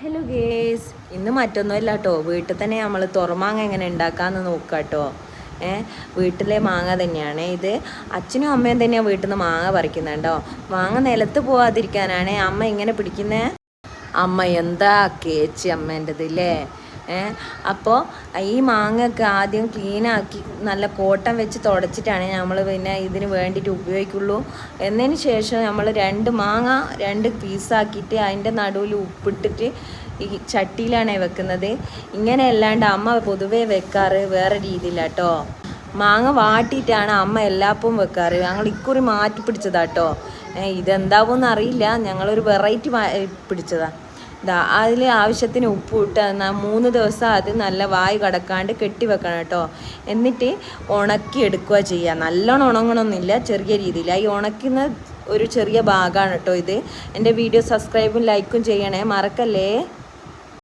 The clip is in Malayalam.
ഹലോ ഗേസ്, ഇന്ന് മറ്റൊന്നുമില്ല കേട്ടോ. വീട്ടിൽ തന്നെ നമ്മൾ തുറമാങ്ങ എങ്ങനെ ഉണ്ടാക്കാമെന്ന് നോക്കാം കേട്ടോ. വീട്ടിലെ മാങ്ങ തന്നെയാണ് ഇത്. അച്ഛനും അമ്മയും തന്നെയാണ് വീട്ടിൽ നിന്ന് മാങ്ങ പറിക്കുന്നുണ്ടോ. മാങ്ങ നിലത്ത് പോവാതിരിക്കാനാണ് അമ്മ ഇങ്ങനെ പിടിക്കുന്നത്. അമ്മ എന്താ കേച്ചി അമ്മേൻ്റെത് അല്ലേ. അപ്പോൾ ഈ മാങ്ങയൊക്കെ ആദ്യം ക്ലീനാക്കി നല്ല കോട്ടൺ വെച്ച് തുടച്ചിട്ടാണ് നമ്മൾ പിന്നെ ഇതിന് വേണ്ടിയിട്ട് ഉപയോഗിക്കുള്ളൂ. എന്നതിന് ശേഷം നമ്മൾ രണ്ട് പീസാക്കിയിട്ട് അതിൻ്റെ നടുവിൽ ഉപ്പിട്ടിട്ട് ഈ ചട്ടിയിലാണ് വെക്കുന്നത്. ഇങ്ങനെ അല്ലാണ്ട് അമ്മ പൊതുവേ വെക്കാറ് വേറെ രീതിയിലാട്ടോ. മാങ്ങ വാട്ടിയിട്ടാണ് അമ്മ എല്ലാപ്പവും വെക്കാറ്. ഞങ്ങൾ ഇക്കുറി മാറ്റി പിടിച്ചതാട്ടോ. ഇതെന്താവുമെന്ന് അറിയില്ല, ഞങ്ങളൊരു വെറൈറ്റി പിടിച്ചതാണ്. അതിൽ ആവശ്യത്തിന് ഉപ്പ് ഇട്ട് 3 ദിവസം അത് നല്ല വായു കടക്കാണ്ട് കെട്ടി വെക്കണം കേട്ടോ. എന്നിട്ട് ഉണക്കി എടുക്കുക ചെയ്യുക. നല്ലോണം ഉണങ്ങണമെന്നില്ല, ചെറിയ രീതിയിൽ. ഈ ഉണക്കുന്ന ഒരു ചെറിയ ഭാഗമാണ് കേട്ടോ ഇത്. എൻ്റെ വീഡിയോ സബ്സ്ക്രൈബും ലൈക്കും ചെയ്യണേ, മറക്കല്ലേ.